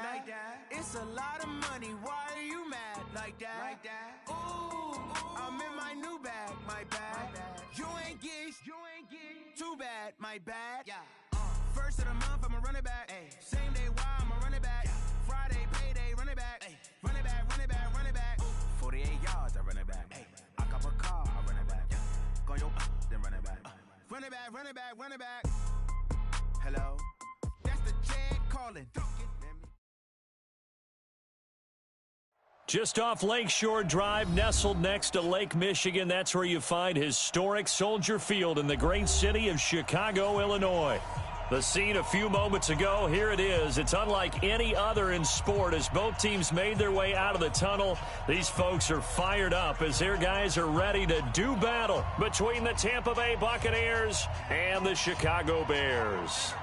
Like that. It's a lot of money. Why are you mad like that? Ooh, I'm in my new bag, my bad. You ain't get too bad, my bad. Yeah. First of the month, I'ma run it back. Ay. Same day, why I'ma run it back. Friday, payday, run it back. Ay. Run it back, run it back, run it back. 48 yards, I run it back. Ay. I cop a car, I run it back. Go yo, then run it back. Run it back, run it back, run it back. Hello, that's the Jag calling. Just off Lakeshore Drive, nestled next to Lake Michigan, that's where you find historic Soldier Field in the great city of Chicago, Illinois. The scene a few moments ago, here it is. It's unlike any other in sport as both teams made their way out of the tunnel. These folks are fired up as their guys are ready to do battle between the Tampa Bay Buccaneers and the Chicago Bears.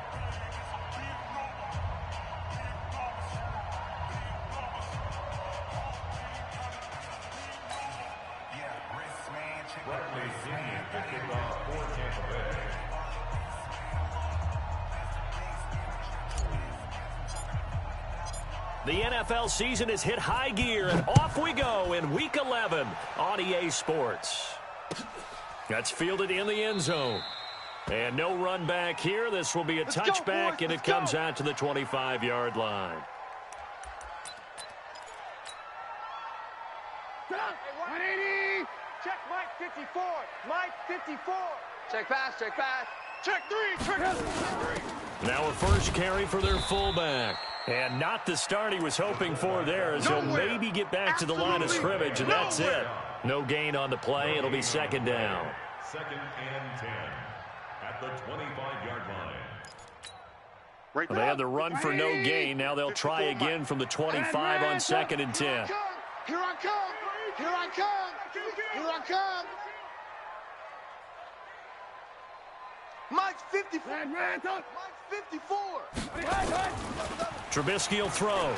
The NFL season has hit high gear, and off we go in Week 11 on EA Sports. That's fielded in the end zone. And no run back here. This will be a touchback, and it comes out to the 25-yard line. Hey, 180. Check Mike 54. Mike 54. Check pass, check pass. Check three, check three. Now a first carry for their fullback. And not the start he was hoping for there, as he'll maybe get back to the line of scrimmage, and that's it. No gain on the play. It'll be second down. Second and 10 at the 25-yard line. They had the run for no gain. Now they'll try again from the 25 on second and 10. Here I come. Here I come. Here I come. Mike's 54. Mike's 54. Trubisky will throw.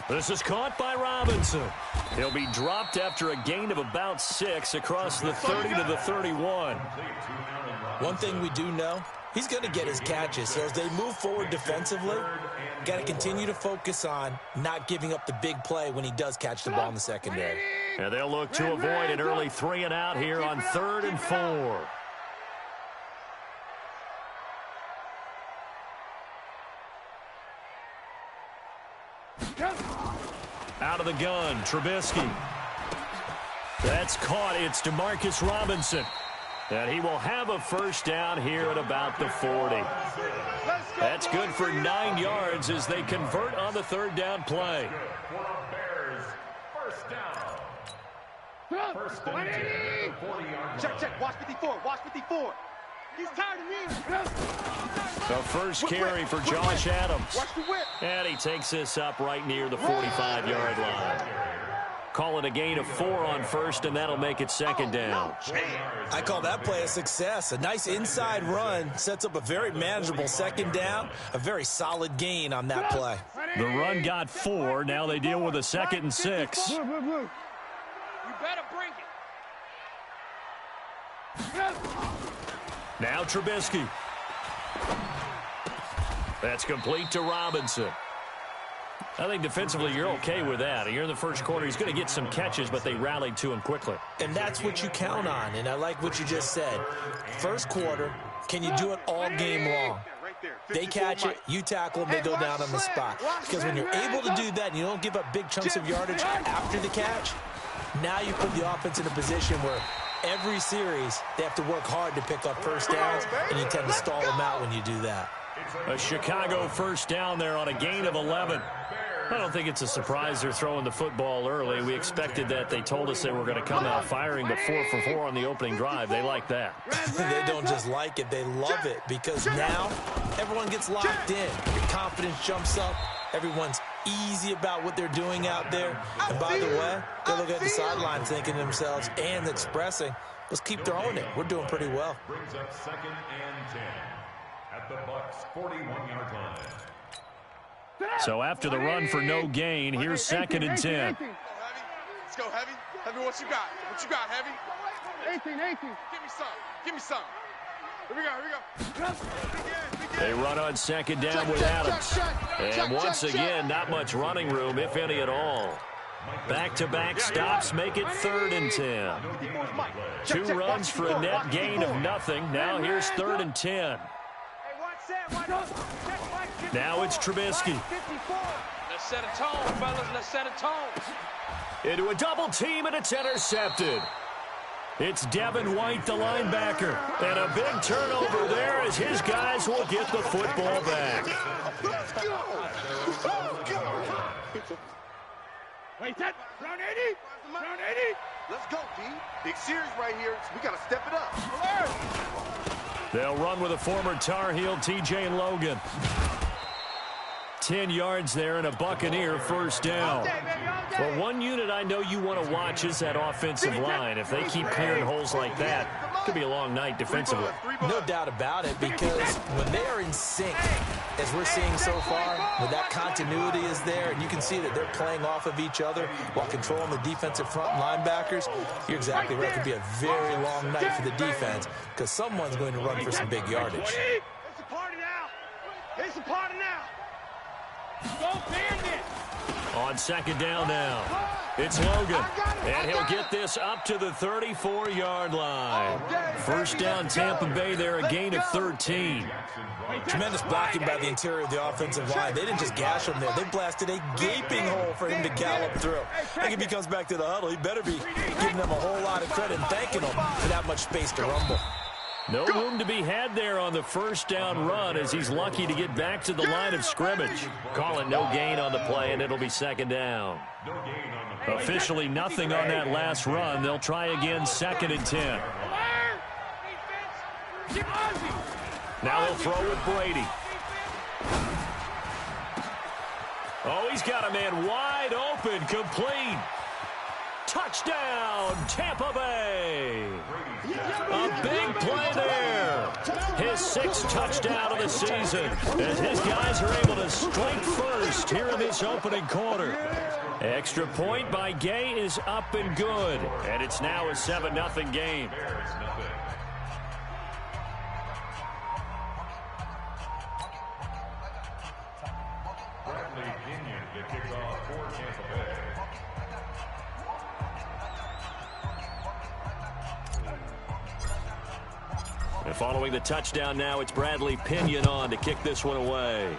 This is caught by Robinson. He'll be dropped after a gain of about 6 across the 30 to the 31. One thing we do know, he's going to get his catches. So as they move forward defensively, got to continue to focus on not giving up the big play when he does catch the ball in the secondary. And they'll look to avoid an early 3 and out here on 3rd and 4. Out of the gun, Trubisky. That's caught. It's DeMarcus Robinson. And he will have a first down here at about the 40. That's good for 9 yards as they convert on the 3rd down play. First and 10 at the 40-yard line. Check. Watch 54. Watch 54. He's tired of me. The first carry for Josh Adams. Watch the whip. And he takes this up right near the 45-yard line. Call it a gain of 4 on first, and that'll make it second down. I call that play a success. A nice inside run sets up a very manageable second down. A very solid gain on that play. The run got 4. Now they deal with a 2nd and 6. You better bring it. Now Trubisky. That's complete to Robinson. I think defensively you're okay with that. You're in the first quarter. He's going to get some catches, but they rallied to him quickly. And that's what you count on, and I like what you just said. First quarter, can you do it all game long? They catch it, you tackle them, they go down on the spot. Because when you're able to do that and you don't give up big chunks of yardage after the catch, now you put the offense in a position where every series they have to work hard to pick up first downs, and you tend to stall them out when you do that. A Chicago first down there on a gain of 11. I don't think it's a surprise they're throwing the football early. We expected that. They told us they were going to come out firing the 4 for 4 on the opening drive. They like that. They don't just like it, they love it, because now everyone gets locked in. Your confidence jumps up. Everyone's easy about what they're doing out there. And by the way, they look at the sideline thinking to themselves and expressing, let's keep throwing it. We're doing pretty well. Brings up 2nd and 10 at the Bucs' 41-yard line. So after the run for no gain, here's 2nd and 10. Let's go, Heavy. Heavy, what you got? What you got, Heavy? 18. Give me some. Give me some. Here we go. They run on 2nd down with Adams. And once again, not much running room, if any at all. Back-to-back stops make it 3rd and 10. 2 runs for a net gain of nothing. Now here's 3rd and 10. Now it's Trubisky. Let's set a tone, fellas. Let's set a tone. Into a double team, and it's intercepted. It's Devin White, the linebacker. And a big turnover there as his guys will get the football back. Let's go. Wait, that round 80? Round 80? Let's go, D. Big series right here. So we got to step it up. They'll run with a former Tar Heel, TJ Logan. 10 yards there and a Buccaneer first down. Well, one unit I know you want to watch is that offensive line. If they keep clearing holes like that, it could be a long night defensively. No doubt about it, because when they are in sync, as we're seeing so far, when that continuity is there, and you can see that they're playing off of each other while controlling the defensive front linebackers, you're exactly right. It could be a very long night for the defense, because someone's going to run for some big yardage. It's a party now. It's a party now. Go Bandit. On 2nd down now, it's Logan, and he'll get this up to the 34-yard line. First down, Tampa Bay there, a gain of 13. Tremendous blocking by the interior of the offensive line. They didn't just gash him there. They blasted a gaping hole for him to gallop through. I think if he comes back to the huddle, he better be giving them a whole lot of credit and thanking them for that much space to rumble. No room to be had there on the first down run as he's lucky to get back to the line of scrimmage. Calling no gain on the play, and it'll be 2nd down. Officially nothing on that last run. They'll try again 2nd and 10. Now they'll throw with Brady. Oh, he's got a man wide open, complete. Touchdown, Tampa Bay. A big play there. His 6th touchdown of the season as his guys are able to strike first here in this opening quarter. Extra point by Gay is up and good. And it's now a 7-0 game. And following the touchdown now, it's Bradley Pinion on to kick this one away.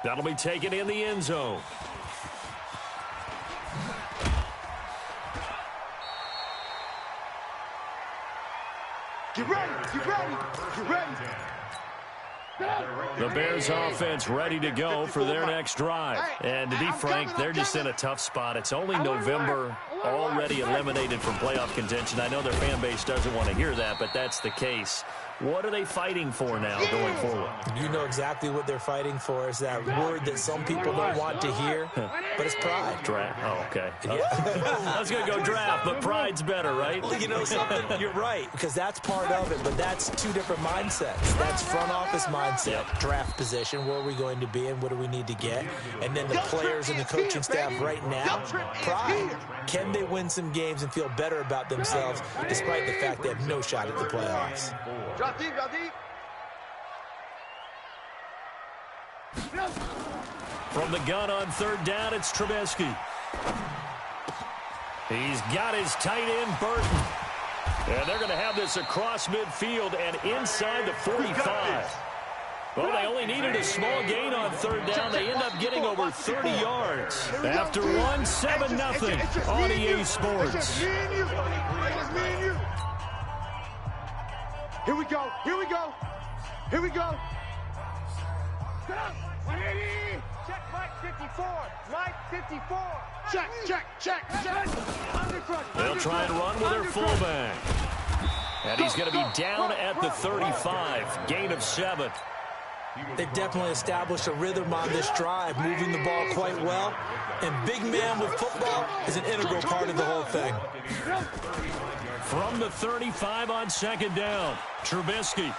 That'll be taken in the end zone. Get ready, get ready, get ready. The Bears offense ready to go for their next drive. And to be frank, they're just in a tough spot. It's only November, already eliminated from playoff contention. I know their fan base doesn't want to hear that, but that's the case. What are they fighting for now going forward? You know exactly what they're fighting for. Is that word that some people don't want to hear, but it's pride. Draft. Oh, okay. Yeah. I was going to go draft, but pride's better, right? Well, you know something? You're right, because that's part of it, but that's two different mindsets. That's front office mindset, draft position, where are we going to be and what do we need to get? And then the players and the coaching staff right now, pride. Can they win some games and feel better about themselves despite the fact they have no shot at the playoffs? Drop deep, drop deep. From the gun on 3rd down, it's Trubisky. He's got his tight end, Burton. And they're going to have this across midfield and inside the 45. Well, they only needed a small gain on 3rd down. They end up getting over 30 yards. After 7-0 on EA Sports. Here we go, here we go, here we go. 180. Check Mike 54. Mike 54. Check. They'll try and run with their fullback. And he's going to be down at the 35. Gain of 7. They've definitely established a rhythm on this drive, moving the ball quite well. And big man with football is an integral part of the whole thing. From the 35 on second down, Trubisky.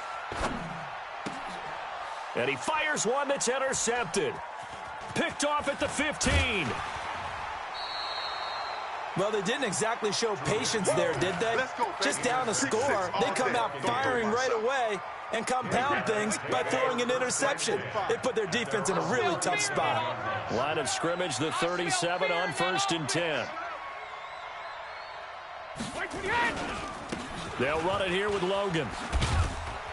And he fires one that's intercepted. Picked off at the 15. Well, they didn't exactly show patience there, did they? Just down a score, they come out firing right away and compound things by throwing an interception. They put their defense in a really tough spot. Line of scrimmage, the 37 on 1st and 10. They'll run it here with Logan.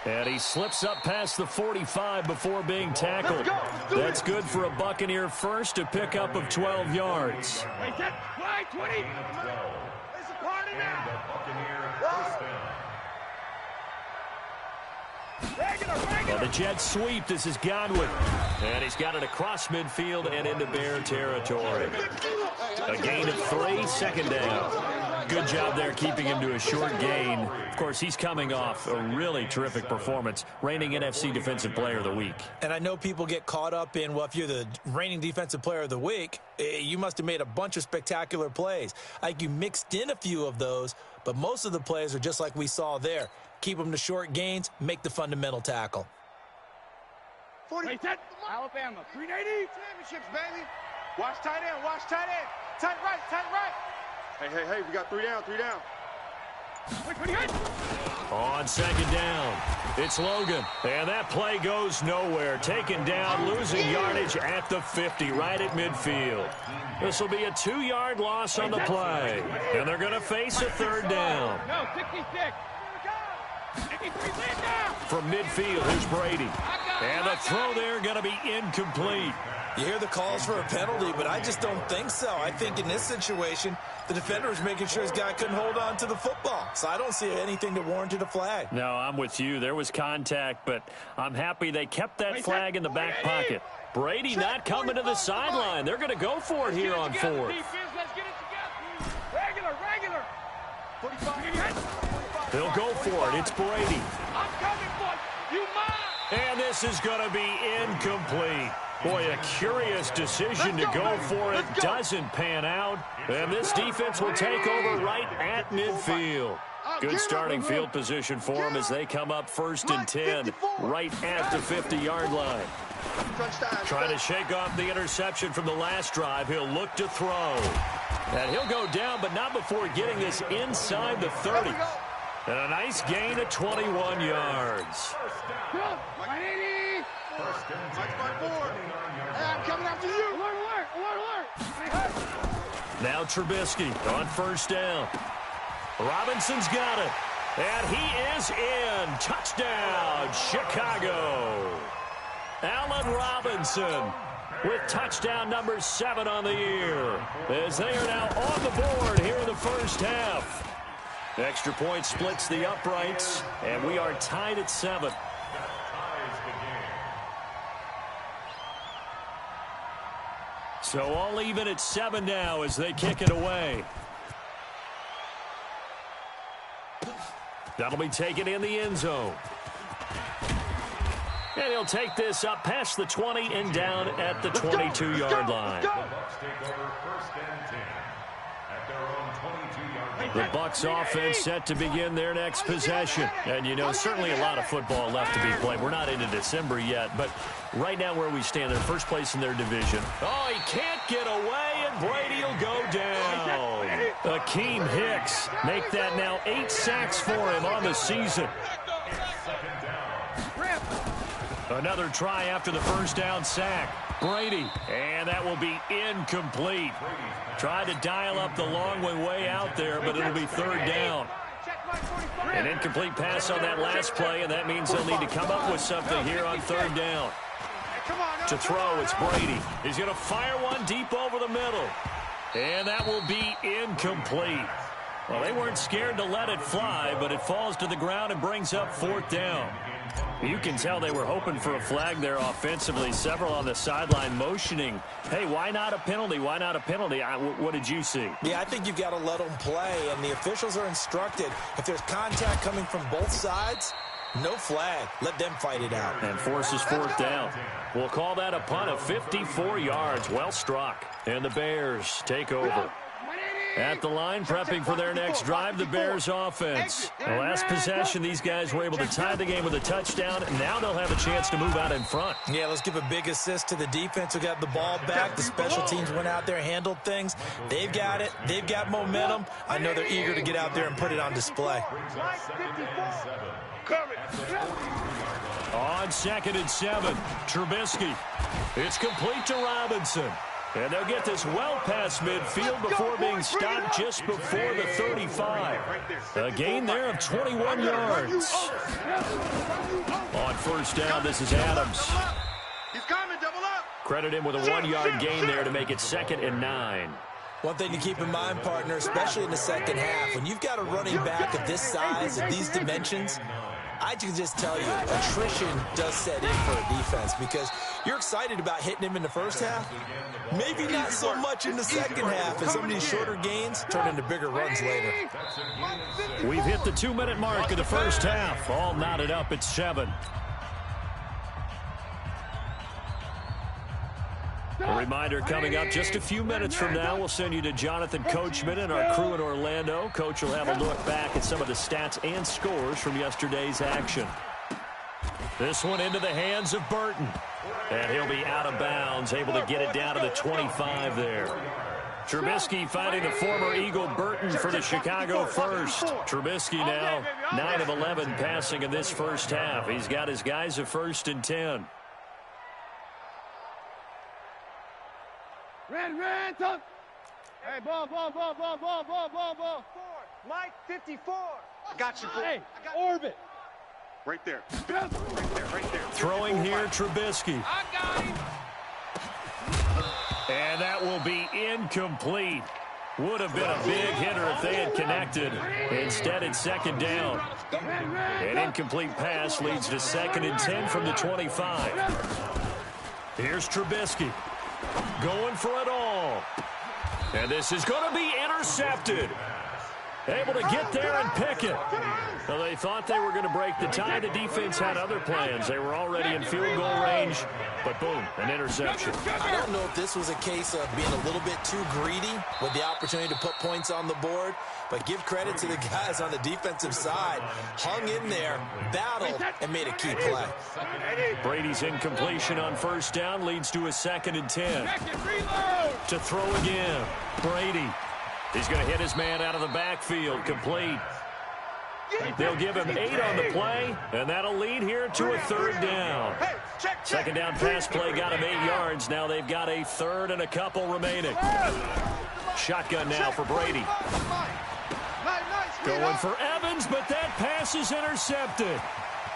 And he slips up past the 45 before being tackled. That's good for a Buccaneer first, a pickup of 12 yards. Wait, 20. It's a party now. Well, the jet sweep. This is Godwin. And he's got it across midfield and into Bear territory. A gain of 3, second down. Good job there keeping him to a short gain. Of course, he's coming off a really terrific performance, reigning NFC Defensive Player of the Week. And I know people get caught up in, well, if you're the reigning Defensive Player of the Week, you must have made a bunch of spectacular plays. Like you mixed in a few of those, but most of the plays are just like we saw there. Keep them to short gains, make the fundamental tackle. 40. Alabama, 380. Championships, baby. Watch tight end, watch tight end. Tight right. Hey, we got 3 down. On second down, it's Logan. And that play goes nowhere. Taken down, losing yardage at the 50, right at midfield. This will be a 2-yard loss on the play. And they're going to face a 3rd down. No, 66. From midfield, here's Brady. And the throw there going to be incomplete. You hear the calls for a penalty, but I just don't think so. I think in this situation, the defender was making sure his guy couldn't hold on to the football. So I don't see anything that warranted a flag. No, I'm with you. There was contact, but I'm happy they kept that flag in the back pocket. Brady not coming to the sideline. They're going to go for it here on 4th. Let's get it together. Regular. 45. They'll go for it. It's Brady. I'm coming for you, mine. And this is going to be incomplete. Boy, a curious decision to go for it. Doesn't pan out. And this defense will take over right at midfield. Good starting field position for them as they come up 1st and 10, right at the 50-yard line. Trying to shake off the interception from the last drive. He'll look to throw. And he'll go down, but not before getting this inside the 30. And a nice gain of 21 yards. 180. I'm coming after you. Alert. Now Trubisky on 1st down. Robinson's got it. And he is in. Touchdown, Chicago. Allen Robinson with touchdown number 7 on the year. As they are now on the board here in the first half. Extra point splits the uprights, and we are tied at 7. So all even at 7 now as they kick it away. That'll be taken in the end zone. And he'll take this up past the 20 and down at the 22-yard line. The Bucs offense set to begin their next possession. And, you know, certainly a lot of football left to be played. We're not into December yet, but right now where we stand, they're first place in their division. Oh, he can't get away, and Brady will go down. Akeem Hicks make that now 8 sacks for him on the season. Another try after the first down sack. Brady, and that will be incomplete. Tried to dial up the long way out there, but it'll be 3rd down. An incomplete pass on that last play, and that means they'll need to come up with something here on 3rd down. To throw, it's Brady. He's going to fire one deep over the middle. And that will be incomplete. Well, they weren't scared to let it fly, but it falls to the ground and brings up 4th down. You can tell they were hoping for a flag there offensively. Several on the sideline motioning, hey, why not a penalty? Why not a penalty? What did you see? Yeah, I think you've got to let them play, and the officials are instructed. If there's contact coming from both sides, no flag. Let them fight it out. And forces fourth down. We'll call that a punt of 54 yards. Well struck. And the Bears take over. At the line, prepping for their next drive, the Bears offense. The last possession, these guys were able to tie the game with a touchdown, and now they'll have a chance to move out in front. Yeah, let's give a big assist to the defense who got the ball back. The special teams went out there, handled things. They've got it. They've got momentum. I know they're eager to get out there and put it on display. On 2nd and 7, Trubisky. It's complete to Robinson. And they'll get this well past midfield before being stopped just before the 35. A gain there of 21 yards. On first down, this is Adams. He's coming, double up. Credit him with a 1-yard gain there to make it 2nd and 9. One thing to keep in mind, partner, especially in the second half, when you've got a running back of this size, of these dimensions, I can just tell you, attrition does set in for a defense because you're excited about hitting him in the first half. Maybe not so much in the second half as some of these shorter gains turn into bigger runs later. We've hit the 2-minute mark of the first half. All knotted up at 7. A reminder coming up just a few minutes from now, we'll send you to Jonathan Coachman and our crew in Orlando. Coach will have a look back at some of the stats and scores from yesterday's action. This one into the hands of Burton. And he'll be out of bounds, able to get it down to the 25 there. Trubisky finding the former Eagle Burton for the Chicago first. Trubisky now 9 of 11 passing in this first half. He's got his guys at 1st and 10. Red, tuck. Hey, ball. Mike, 54. Got you, boy. Hey, orbit. Right there. Throwing here, Trubisky. I got him. And that will be incomplete. Would have been a big hitter if they had connected. Instead, it's 2nd down. An incomplete pass leads to 2nd and 10 from the 25. Here's Trubisky. Going for it all. And this is going to be intercepted. Able to get there and pick it. Well, they thought they were going to break the tie. The defense had other plans. They were already in field goal range. But boom, an interception. I don't know if this was a case of being a little bit too greedy with the opportunity to put points on the board. But give credit to the guys on the defensive side. Hung in there, battled, and made a key play. Brady's incompletion on first down leads to a 2nd and 10. To throw again. Brady. He's going to hit his man out of the backfield. Complete. They'll give him 8 on the play, and that'll lead here to a 3rd down. 2nd down pass play got him 8 yards. Now they've got a 3rd and a couple remaining. Shotgun now for Brady. Going for Evans, but that pass is intercepted.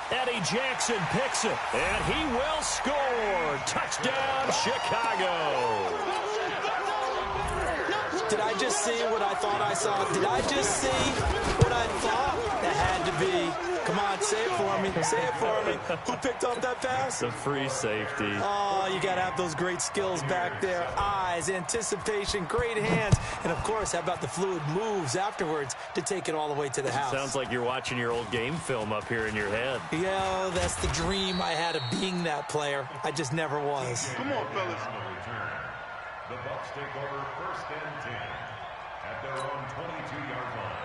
Eddie Jackson picks it, and he will score. Touchdown, Chicago. Did I just see what I thought I saw? Did I just see what I thought? That had to be. Come on, say it for me. Say it for me. Who picked up that pass? The free safety. Oh, you got to have those great skills back there. Eyes, anticipation, great hands. And, of course, how about the fluid moves afterwards to take it all the way to the house? Sounds like you're watching your old game film up here in your head. Yeah, that's the dream I had of being that player. I just never was. Come on, fellas. The Bucs take over 1st and 10 at their own 22-yard line.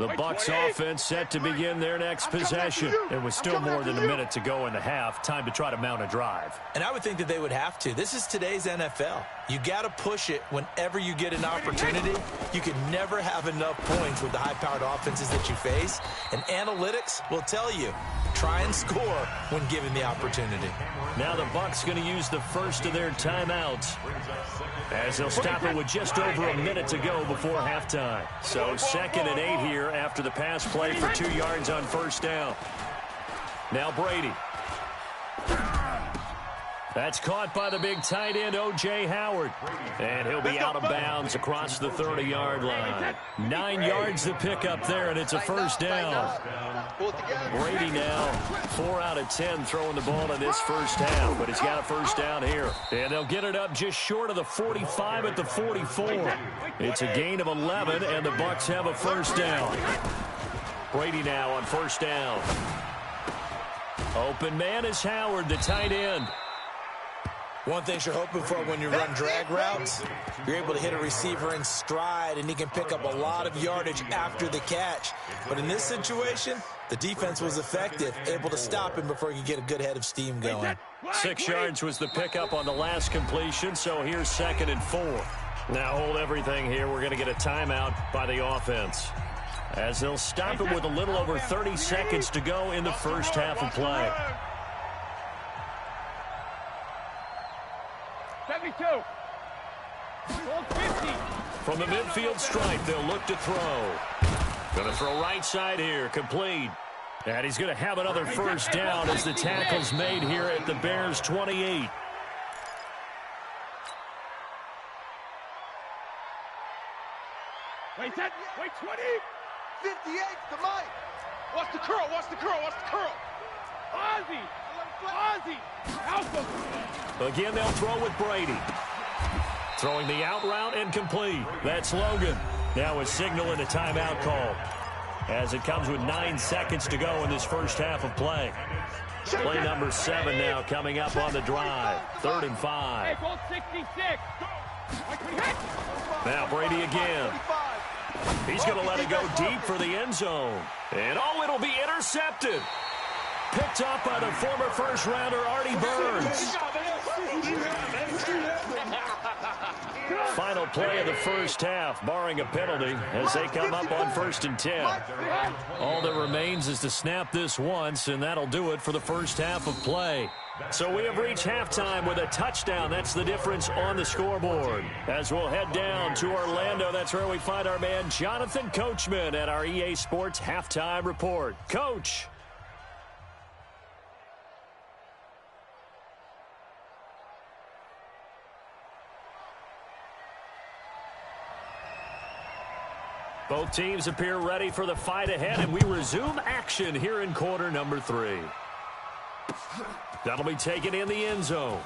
The Bucs offense set to begin their next possession. It was still more than a minute to go in the half. Time to try to mount a drive. And I would think that they would have to. This is today's NFL. You got to push it whenever you get an opportunity. You can never have enough points with the high-powered offenses that you face. And analytics will tell you, try and score when given the opportunity. Now the Bucs going to use the first of their timeouts as they'll stop it with just over a minute to go before halftime. So 2nd and 8 here after the pass play for 2 yards on first down. Now Brady. That's caught by the big tight end, O.J. Howard. And he'll be out of bounds across the 30-yard line. 9 yards to pick up there, and it's a first down. Brady now 4 out of 10 throwing the ball in this first half, but he's got a first down here. And they'll get it up just short of the 45 at the 44. It's a gain of 11, and the Bucs have a first down. Brady now on first down. Open man is Howard, the tight end. One thing you're hoping for when you run drag routes, you're able to hit a receiver in stride, and he can pick up a lot of yardage after the catch. But in this situation, the defense was effective, able to stop him before he could get a good head of steam going. 6 yards was the pickup on the last completion, so here's 2nd and 4. Now hold everything here. We're going to get a timeout by the offense, as they'll stop it with a little over 30 seconds to go in the first half of play. 72. 50. From the midfield stripe, they'll look to throw. Going to throw right side here, complete. And he's going to have another first down as the tackle's made here at the Bears' 28. Wait, 20. 58 to Mike. Watch the curl, watch the curl, watch the curl. Ozzy. Alpha. Again, they'll throw with Brady. Throwing the out route and complete. That's Logan. Now a signal and a timeout call, as it comes with 9 seconds to go in this first half of play. Play number 7 now coming up on the drive. 3rd and 5. Hey, ball 66. Now Brady again. He's going to let it go deep for the end zone. And it'll be intercepted. Picked up by the former first-rounder, Artie Burns. Final play of the first half, barring a penalty, as they come up on 1st and 10. All that remains is to snap this once, and that'll do it for the first half of play. So we have reached halftime with a touchdown. That's the difference on the scoreboard. As we'll head down to Orlando, that's where we find our man Jonathan Coachman at our EA Sports Halftime Report. Coach. Both teams appear ready for the fight ahead, and we resume action here in quarter number 3. That'll be taken in the end zone.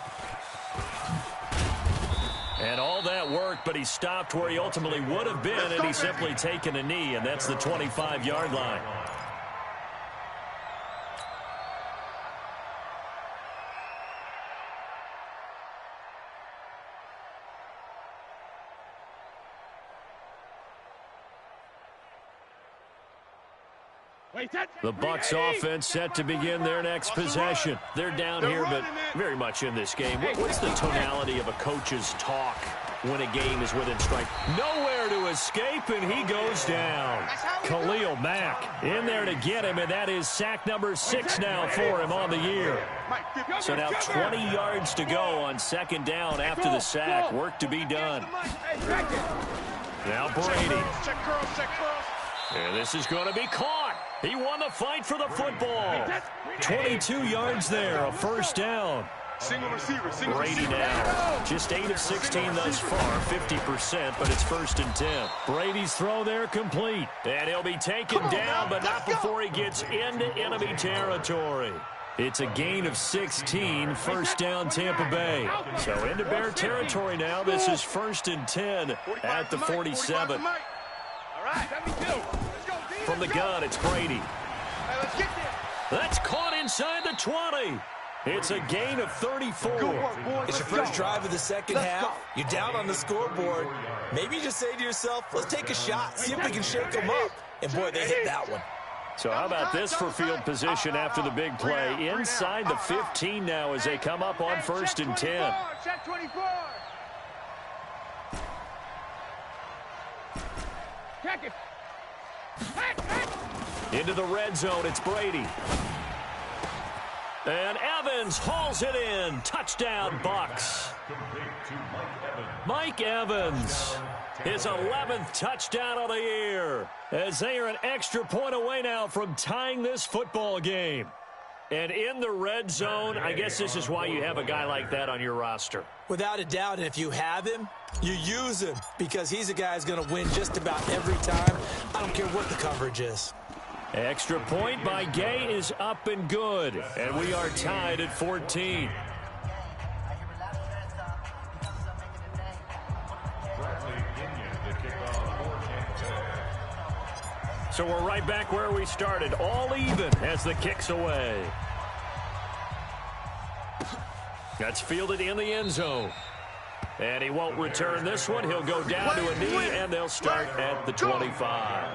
And all that worked, but he stopped where he ultimately would have been, and he's simply taken a knee, and that's the 25-yard line. The Bucs offense set to begin their next possession. They're down here, but very much in this game. What's the tonality of a coach's talk when a game is within strike? Nowhere to escape, and he goes down. Khalil Mack in there to get him, and that is sack number 6 now for him on the year. So now 20 yards to go on 2nd down after the sack. Work to be done. Now Brady. And this is going to be caught. He won the fight for the football. 22 yards there, a first down. Single receiver. Brady now just 8 of 16 thus far, 50%, but it's 1st and 10. Brady's throw there complete. And he'll be taken down, but not before he gets into enemy territory. It's a gain of 16, first down Tampa Bay. So into Bear territory now. This is 1st and 10 at the 47. All right, 72. From the gun, it's Brady. Hey, let's get there. That's caught inside the 20. It's a gain of 34. It's your first drive of the second half. You're down on the scoreboard. Maybe you just say to yourself, let's take a shot, see if we can shake them up. And, boy, they hit that one. So how about this for field position after the big play? Inside the 15 now as they come up on 1st and 10. Check 24. Check it. Into the red zone, it's Brady. And Evans hauls it in. Touchdown, Bucs. Mike Evans, his 11th touchdown of the year, as they are an extra point away now from tying this football game. And in the red zone, I guess this is why you have a guy like that on your roster. Without a doubt, and if you have him, you use him because he's a guy who's going to win just about every time. I don't care what the coverage is. Extra point by Gay is up and good, and we are tied at 14. So we're right back where we started, all even as the kick's away. That's fielded in the end zone. And he won't return this one. He'll go down to a knee, and they'll start at the 25.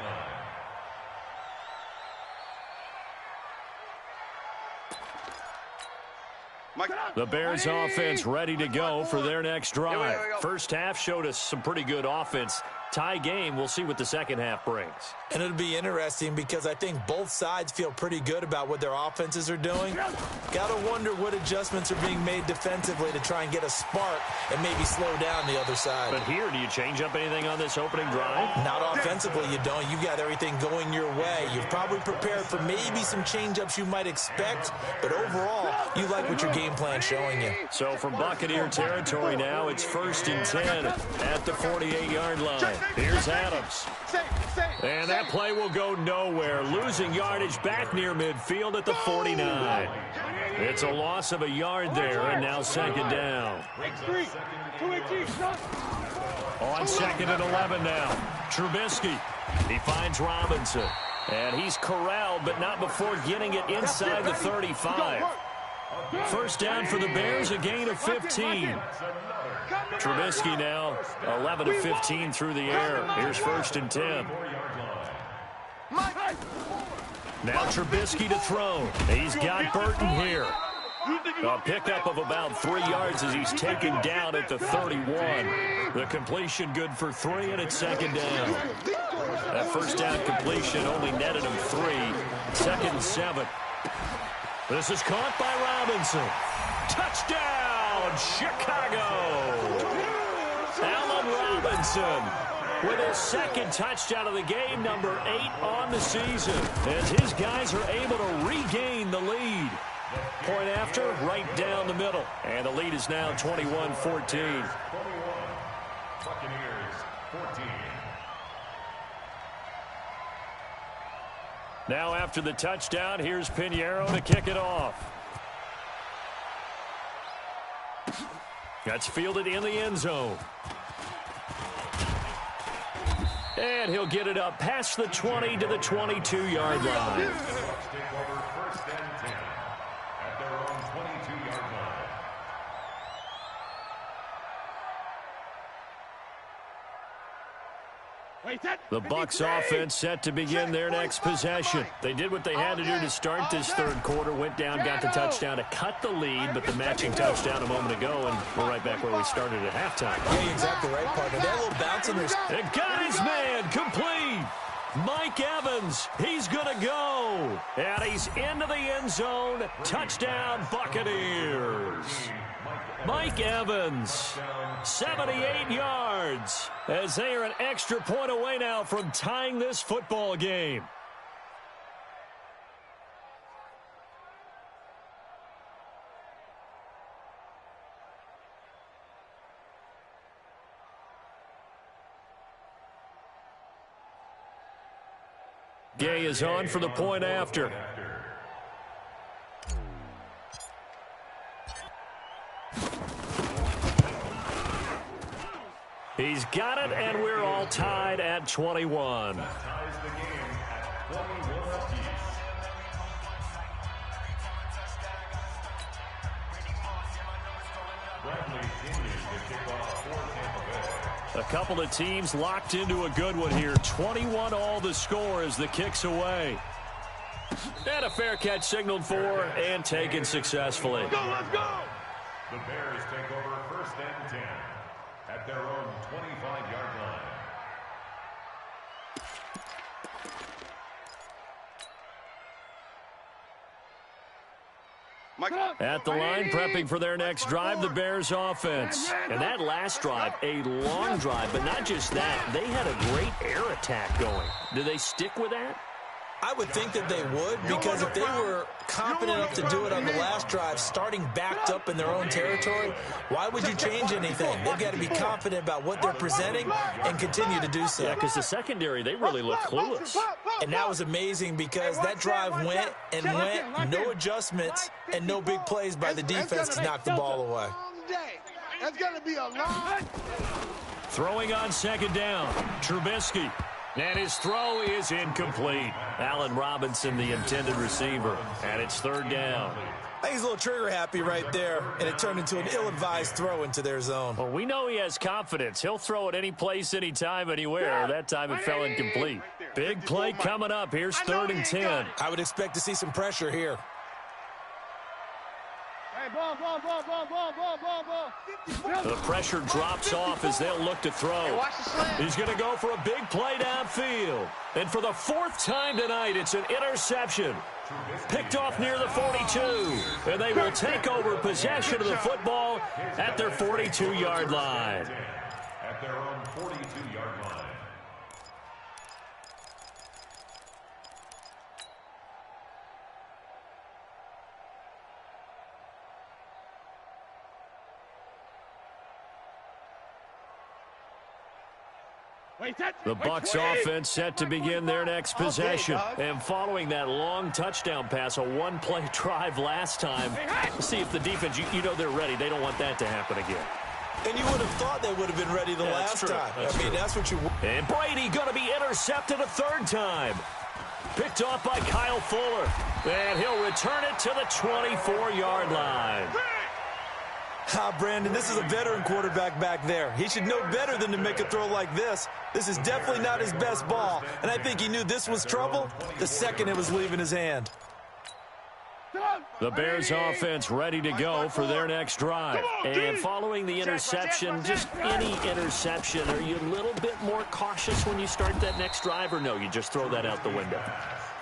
The Bears offense ready to go for their next drive. First half showed us some pretty good offense. Tie game, we'll see what the second half brings. And it'll be interesting because I think both sides feel pretty good about what their offenses are doing. Got to wonder what adjustments are being made defensively to try and get a spark and maybe slow down the other side. But here, do you change up anything on this opening drive? Not offensively, you don't. You've got everything going your way. You've probably prepared for maybe some change-ups you might expect, but overall, you like what your game plan's showing you. So from Buccaneer territory now, it's 1st and 10 at the 48-yard line. Here's Adams. And that play will go nowhere. Losing yardage back near midfield at the 49. It's a loss of a yard there, and now second down. On 2nd and 11 now. Trubisky. He finds Robinson. And he's corralled, but not before getting it inside the 35. First down for the Bears, a gain of 15. Trubisky now 11 of 15 through the air. Here's 1st and 10. Now Trubisky to throw. He's got Burton here. A pickup of about 3 yards as he's taken down at the 31. The completion good for 3, and it's second down. That first down completion only netted him 3. 2nd and 7. This is caught by Robinson. Touchdown, Chicago! Allen Robinson with his 2nd touchdown of the game, number 8 on the season, as his guys are able to regain the lead. Point after, right down the middle. And the lead is now 21-14. 21. Buccaneers, 14. Now after the touchdown, here's Pinheiro to kick it off. That's fielded in the end zone. And he'll get it up past the 20 to the 22-yard line. The Bucs offense set to begin their next possession. They did what they had to do to start this third quarter, went down, got the touchdown to cut the lead, but the matching touchdown a moment ago, and we're right back where we started at halftime. Yeah, exactly right, partner. That little bounce in there. It got his man complete. Mike Evans, he's going to go. And he's into the end zone. Touchdown, Buccaneers. Mike Evans, 78 yards, as they are an extra point away now from tying this football game. Gay is on for the point after. He's got it, and we're all tied at 21. That ties the game at 21 apiece. Bradley continues to kick off for Tampa Bay. A couple of teams locked into a good one here. 21 all the score as the kick's away. And a fair catch signaled for and taken successfully. Let's go! The Bears take over 1st and 10 at their own 25-yard line. At the line, prepping for their next drive, the Bears offense. And that last drive, a long drive, but not just that. They had a great air attack going. Do they stick with that? I would think that they would, because if they were confident enough to do it on the last drive, starting backed up in their own territory, why would you change anything? They've got to be confident about what they're presenting and continue to do so. Yeah, because the secondary, they really look clueless. And that was amazing because that drive went and went, no adjustments and no big plays by the defense to knock the ball away. That's going to be a long. Throwing on second down, Trubisky. And his throw is incomplete. Allen Robinson, the intended receiver. And it's third down. I think he's a little trigger happy right there, and it turned into an ill-advised throw into their zone. Well, we know he has confidence. He'll throw it any place, anytime, anywhere. That time it fell incomplete. Big play coming up. Here's 3rd and 10. I would expect to see some pressure here. The pressure drops off as they'll look to throw. He's going to go for a big play downfield. And for the 4th time tonight, it's an interception. Picked off near the 42. And they will take over possession of the football at their 42-yard line. At their own 42-yard line. The Bucs offense set to begin their next possession. And following that long touchdown pass, a one-play drive last time, let's see if the defense, you know they're ready. They don't want that to happen again. And you would have thought they would have been ready the last time. That's what you want. And Brady going to be intercepted a 3rd time. Picked off by Kyle Fuller. And he'll return it to the 24-yard line. Brandon, this is a veteran quarterback back there. He should know better than to make a throw like this. This is definitely not his best ball, and I think he knew this was trouble the second it was leaving his hand. The Bears offense ready to go for their next drive. And following the interception, just any interception, are you a little bit more cautious when you start that next drive, or no, you just throw that out the window?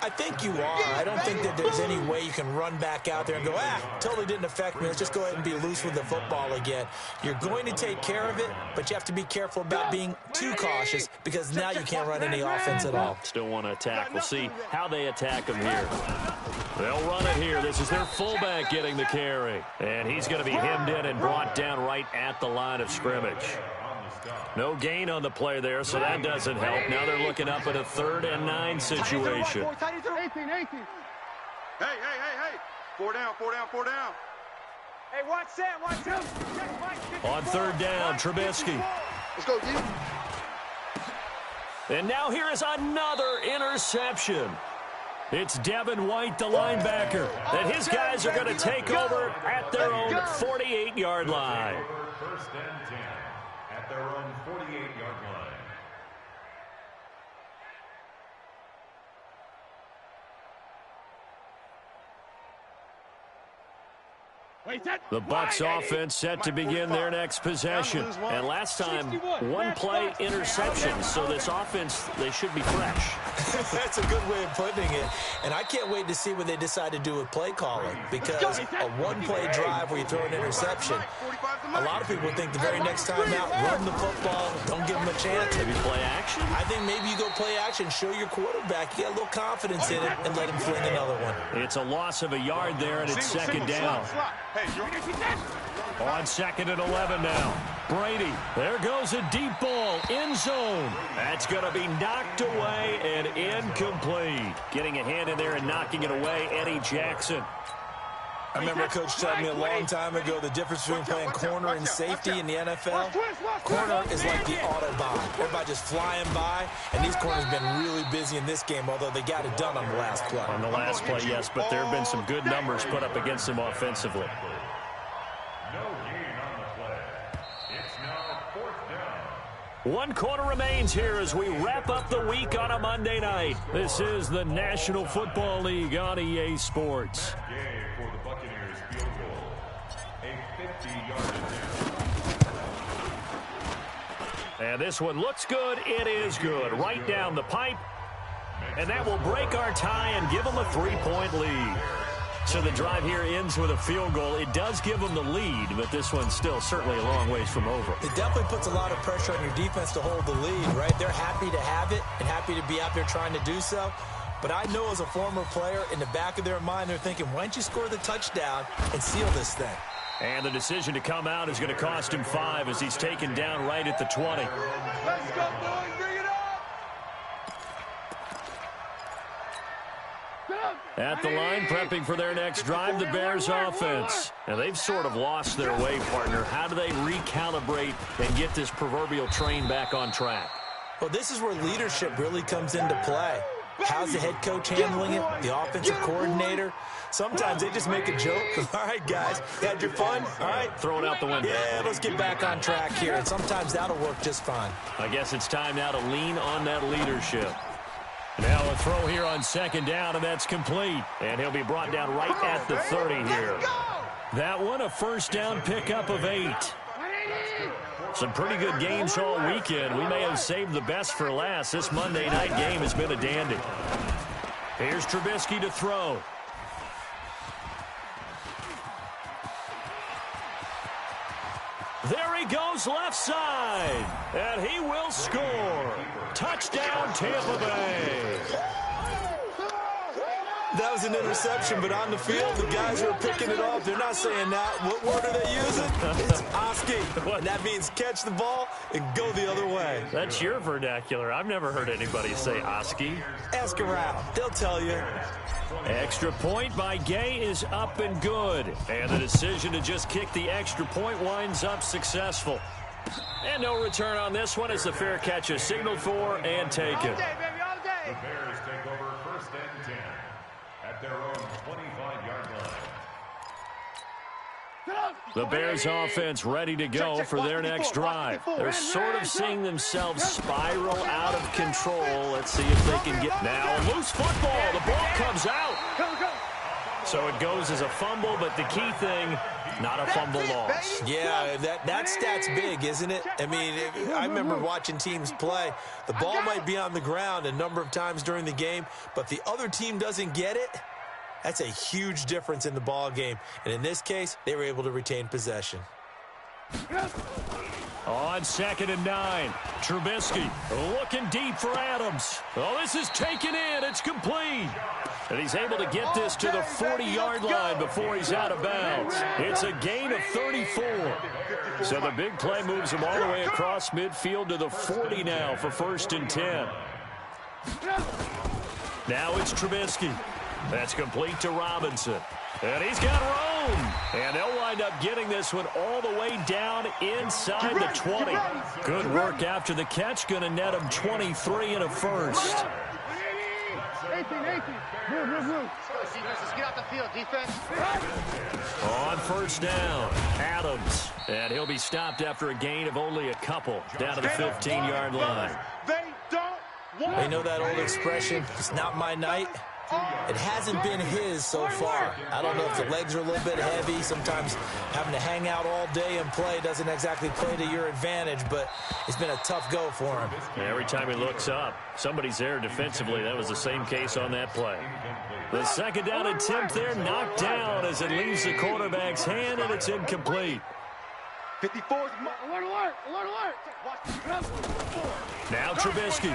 I think you are. I don't think that there's any way you can run back out there and go, totally didn't affect me. Let's just go ahead and be loose with the football again. You're going to take care of it, but you have to be careful about being too cautious because now you can't run any offense at all. Still want to attack. We'll see how they attack him here. They'll run it here. This is their fullback getting the carry. And he's going to be hemmed in and brought down right at the line of scrimmage. No gain on the play there, so that doesn't help. Now they're looking up at a 3rd and 9 situation. 18. Hey. 4 down. Hey, watch Sam. On 3rd down, Trubisky. Let's go, D. And now here is another interception. It's Devin White, the linebacker. And his guys are going to take over at their own 48-yard line. 1st and 10 at their own 48-yard line. The Bucs offense set to begin their next possession. And last time, one-play interception. So this offense, they should be fresh. That's a good way of putting it. And I can't wait to see what they decide to do with play calling, because a one-play drive where you throw an interception, a lot of people think the very next time out, run the football, don't give them a chance. Maybe play action? I think maybe you go play action, show your quarterback you got a little confidence in it, and let him fling another one. It's a loss of a yard there, and it's 2nd down. On 2nd and 11 now. Brady, there goes a deep ball, end zone. That's going to be knocked away and incomplete. Getting a hand in there and knocking it away, Eddie Jackson. I remember a coach telling me a long time ago the difference between playing corner and safety in the NFL. Corner is like the Autobahn. Everybody just flying by, and these corners have been really busy in this game, although they got it done on the last play. On the last play, yes, but there have been some good numbers put up against them offensively. No gain on the play. It's now 4th down. 1 quarter remains here as we wrap up the week on a Monday night. This is the National Football League on EA Sports. For the Buccaneers field goal. A 50-yard attempt. And this one looks good. It is good. Right down the pipe. And that will break our tie and give them a 3-point lead. So the drive here ends with a field goal. It does give them the lead, but this one's still certainly a long ways from over. It definitely puts a lot of pressure on your defense to hold the lead, right? They're happy to have it and happy to be out there trying to do so. But I know as a former player, in the back of their mind, they're thinking, why don't you score the touchdown and seal this thing? And the decision to come out is going to cost him 5 as he's taken down right at the 20. Let's go, boys. Bring it up. At the line, prepping for their next drive, the Bears offense. Now, they've sort of lost their way, partner. How do they recalibrate and get this proverbial train back on track? Well, this is where leadership really comes into play. How's the head coach handling it? The offensive coordinator? Sometimes they just make a joke. All right, guys, you had your fun? All right. Throw it out the window. Yeah, let's get back on track here. And sometimes that'll work just fine. I guess it's time now to lean on that leadership. Now a throw here on second down, and that's complete. And he'll be brought down right at the 30 here. That one, a first down pickup of 8. Some pretty good games all weekend. We may have saved the best for last. This Monday night game has been a dandy. Here's Trubisky to throw. There he goes left side. And he will score. Touchdown, Tampa Bay. That was an interception, but on the field, the guys who are picking it off, they're not saying that. What word are they using? It's Oski. And that means catch the ball and go the other way. That's your vernacular. I've never heard anybody say Oski. Ask around. They'll tell you. Extra point by Gay is up and good. And the decision to just kick the extra point winds up successful. And no return on this one as the fair catch is signaled for and taken. All day, baby, all day. The Bears take over first and 10 at their own 25-yard line. The Bears offense ready to go for their next drive. They're sort of seeing themselves spiral out of control. Let's see if they can get now a loose football. The ball comes out. So it goes as a fumble, but the key thing, not a fumble loss. Yeah, that stat's big, isn't it? I mean, I remember watching teams play. The ball might be on the ground a number of times during the game, but the other team doesn't get it. That's a huge difference in the ball game. And in this case, they were able to retain possession. On 2nd and 9, Trubisky looking deep for Adams. Oh, this is taken in. It's complete. And he's able to get this to the 40-yard line before he's out of bounds. It's a gain of 34. So the big play moves him all the way across midfield to the 40 now for 1st and 10. Now it's Trubisky. That's complete to Robinson. And he's got room. And they'll wind up getting this one all the way down inside the 20. Good work after the catch. Going to net him 23 and a first. 18. Move. Let's get out the field, defense. On first down, Adams. And he'll be stopped after a gain of only a couple down to the 15-yard line. They don't want. You know that old expression, it's not my night? It hasn't been his so far. I don't know if the legs are a little bit heavy. Sometimes having to hang out all day and play doesn't exactly play to your advantage, but it's been a tough go for him. Every time he looks up, somebody's there defensively. That was the same case on that play. The 2nd down attempt there knocked down as it leaves the quarterback's hand, and it's incomplete. 54. Alert. Now Trubisky.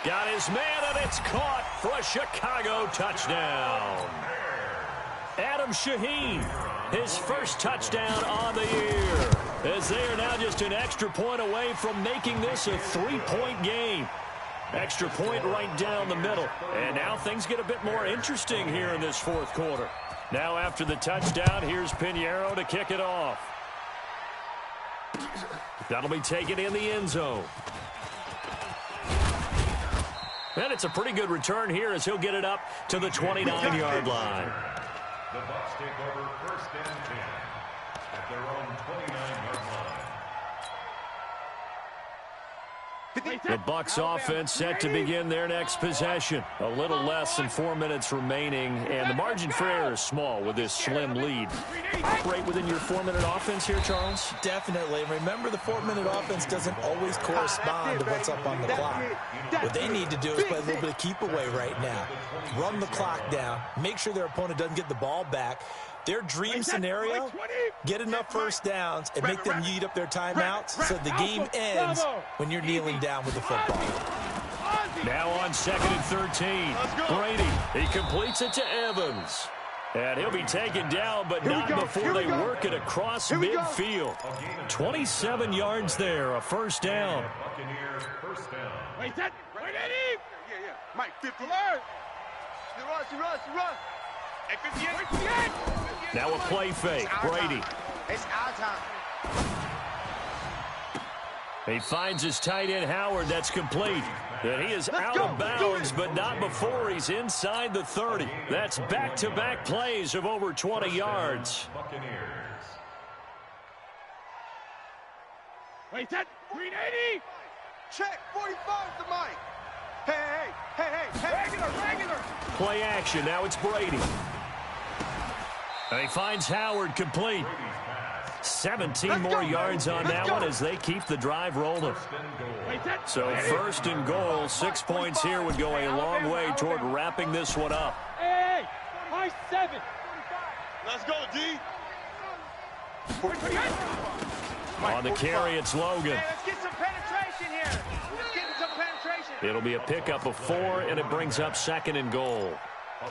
Got his man, and it's caught for a Chicago touchdown. Adam Shaheen, his first touchdown on the year, as they are now just an extra point away from making this a 3-point game. Extra point right down the middle. And now things get a bit more interesting here in this 4th quarter. Now after the touchdown, here's Pinheiro to kick it off. That'll be taken in the end zone. And it's a pretty good return here as he'll get it up to the 29-yard line. The Bucs take over first and 10 at their own 29-yard line. The Bucs offense set to begin their next possession. A little less than 4 minutes remaining, and the margin for error is small with this slim lead. Operate within your 4-minute offense here, Charles? Definitely. Remember, the 4-minute offense doesn't always correspond to what's up on the clock. What they need to do is play a little bit of keep away right now. Run the clock down. Make sure their opponent doesn't get the ball back. Their dream scenario, get enough first downs and make them eat up their timeouts so the game ends when you're kneeling down with the football. Now on 2nd and 13. Brady, he completes it to Evans. And he'll be taken down, but not before they work it across midfield. 27 yards there, a first down. Buccaneers first down. Wait, that. Wait, Eddie. Yeah. Mike, 50. Alert. He runs. Hey, 58. Now a play fake. Brady. It's our time. He finds his tight end, Howard. That's complete. And he is out of bounds, but not before he's inside the 30. That's back-to-back plays of over 20 yards. Buccaneers. Wait, that. 380. Check. 45 to Mike. Hey. Regular. Play action. Now it's Brady. And he finds Howard complete. 17 more yards on that one as they keep the drive rolling. So 1st and goal, 6 points here would go a long way toward wrapping this one up. Hey, high 7. Let's go, D. On the carry, it's Logan. Hey, let's get some penetration here. Let's get some penetration. It'll be a pickup of 4, and it brings up 2nd and goal.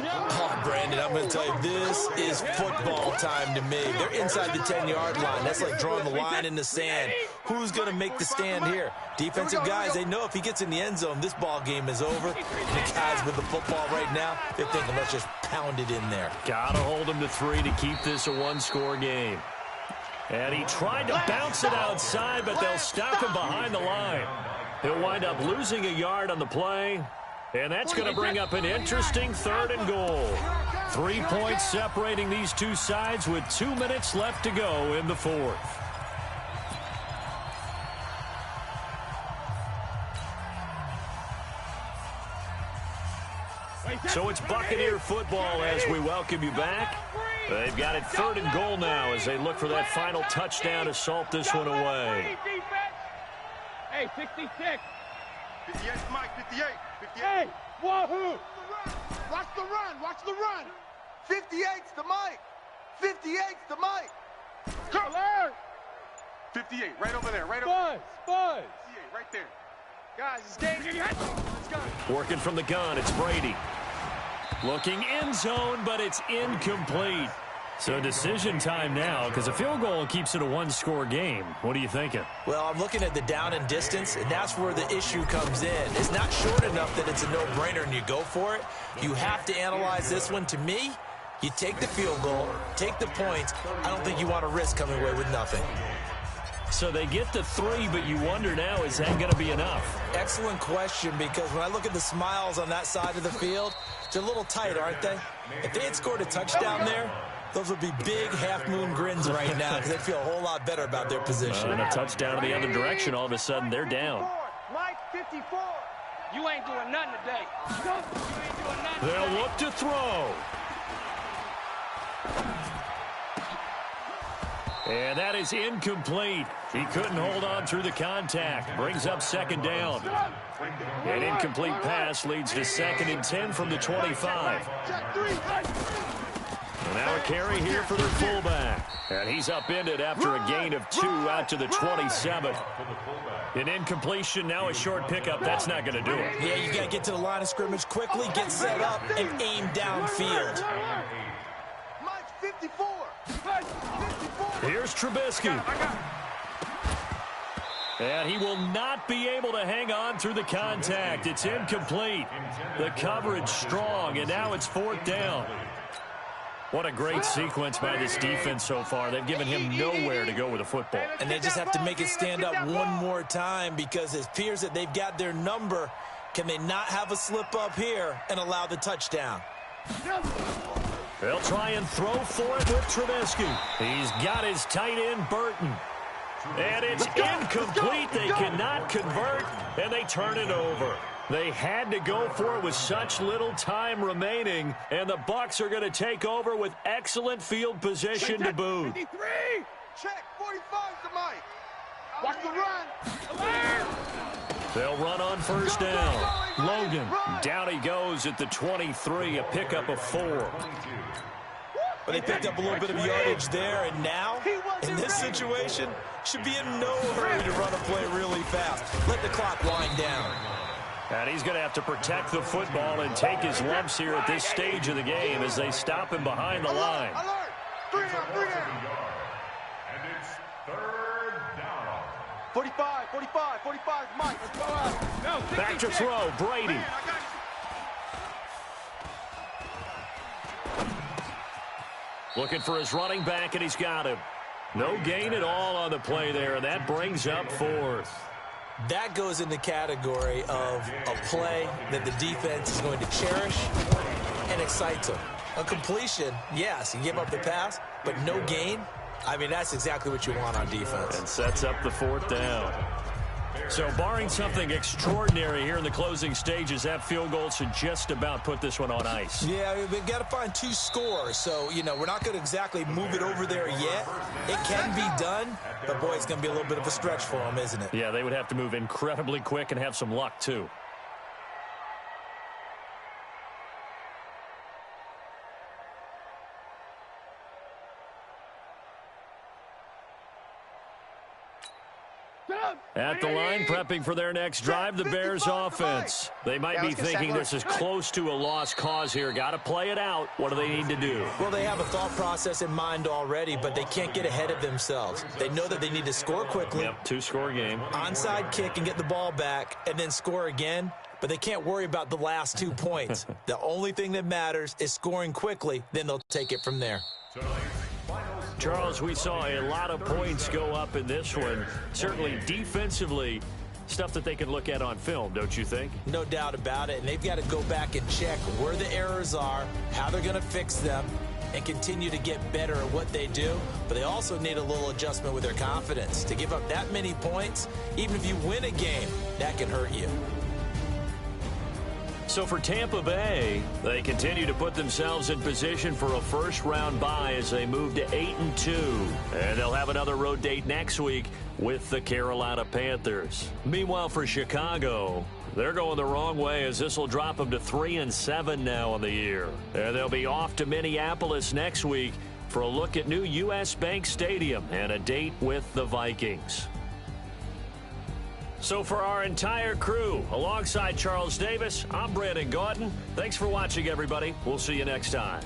Oh, Brandon, I'm going to tell you, this is football time to me. They're inside the 10-yard line. That's like drawing the line in the sand. Who's going to make the stand here? Defensive guys, they know if he gets in the end zone, this ball game is over. The guys with the football right now, they're thinking, let's just pound it in there. Got to hold him to 3 to keep this a one-score game. And he tried to bounce it outside, but they'll stop him behind the line. He'll wind up losing a yard on the play. And that's going to bring up an interesting 3rd and goal. 3 points separating these two sides with 2 minutes left to go in the 4th. So it's Buccaneer football as we welcome you back. They've got it 3rd and goal now as they look for that final touchdown to salt this one away. Hey, 66. 58 to Mike. 58. Hey, wahoo! Watch the run. 58's to Mike. 58's to Mike. Come on! 58, right over there, right over Buzz! 58, right there. Guys, it's game. Let's go. Working from the gun, it's Brady. Looking end zone, but it's incomplete. So decision time now, because a field goal keeps it a one-score game. What are you thinking? Well, I'm looking at the down and distance, and that's where the issue comes in. It's not short enough that it's a no-brainer and you go for it. You have to analyze this one. To me, you take the field goal, take the points. I don't think you want to risk coming away with nothing. So they get the 3, but you wonder now, is that going to be enough? Excellent question, because when I look at the smiles on that side of the field, they're a little tight, aren't they? If they had scored a touchdown there, those would be big half-moon grins right now because they'd feel a whole lot better about their position. And a touchdown in the other direction, all of a sudden they're down. Mike, 54. You ain't doing nothing today. You ain't doing nothing. They'll look to throw. And that is incomplete. He couldn't hold on through the contact. Brings up 2nd down. An incomplete pass leads to 2nd and 10 from the 25. And now a carry here for their fullback. And he's upended after a gain of 2 out to the 27. An incompletion, now a short pickup. That's not going to do it. Yeah, you got to get to the line of scrimmage quickly, get set up, and aim downfield. Mike, 54. Here's Trubisky. And he will not be able to hang on through the contact. It's incomplete. The coverage strong, and now it's 4th down. What a great sequence by this defense so far. They've given him nowhere to go with the football. And they just have to make it stand up one more time because it appears that they've got their number. Can they not have a slip up here and allow the touchdown? They'll try and throw for it with Trubisky. He's got his tight end, Burton. And it's incomplete. They cannot convert, and they turn it over. They had to go for it with such little time remaining, and the Bucs are going to take over with excellent field position to boot. 53. Check. 45 to Mike. Watch the run. Alert. They'll run on 1st down. Logan, down he goes at the 23, a pickup of 4. Well, they picked up a little bit of yardage there, and now, in this situation, should be in no hurry to run a play really fast. Let the clock wind down. And he's going to have to protect the football and take his lumps here at this stage of the game as they stop him behind the line. Alert! 3 down, 3 down. And it's 3rd down. 45, 45, 45, Mike. Let's go out. No, Back to throw, Brady. Man, I got you. Looking for his running back, and he's got him. No gain at all on the play there, and that brings up 4th. That goes in the category of a play that the defense is going to cherish and excites them. A completion, yes, you give up the pass, but no gain. I mean, that's exactly what you want on defense. And sets up the 4th down. So barring something extraordinary here in the closing stages, that field goal should just about put this one on ice. Yeah, we've got to find 2 scores. So, you know, we're not going to exactly move it over there yet. It can be done, but, boy, it's going to be a little bit of a stretch for them, isn't it? Yeah, they would have to move incredibly quick and have some luck, too. At the line, prepping for their next drive, the Bears offense. They might be thinking this is close to a lost cause here. Got to play it out. What do they need to do? Well, they have a thought process in mind already, but they can't get ahead of themselves. They know that they need to score quickly. Yep, 2-score game. Onside kick and get the ball back and then score again. But they can't worry about the last 2 points. The only thing that matters is scoring quickly. Then they'll take it from there. Charles, we saw a lot of points go up in this one. Certainly defensively, stuff that they can look at on film, don't you think? No doubt about it. And they've got to go back and check where the errors are, how they're going to fix them, and continue to get better at what they do. But they also need a little adjustment with their confidence. To give up that many points, even if you win a game, that can hurt you. So for Tampa Bay, they continue to put themselves in position for a first-round bye as they move to 8-2. And they'll have another road date next week with the Carolina Panthers. Meanwhile, for Chicago, they're going the wrong way as this will drop them to 3-7 now on the year. And they'll be off to Minneapolis next week for a look at new U.S. Bank Stadium and a date with the Vikings. So for our entire crew, alongside Charles Davis, I'm Brandon Gaudin. Thanks for watching, everybody. We'll see you next time.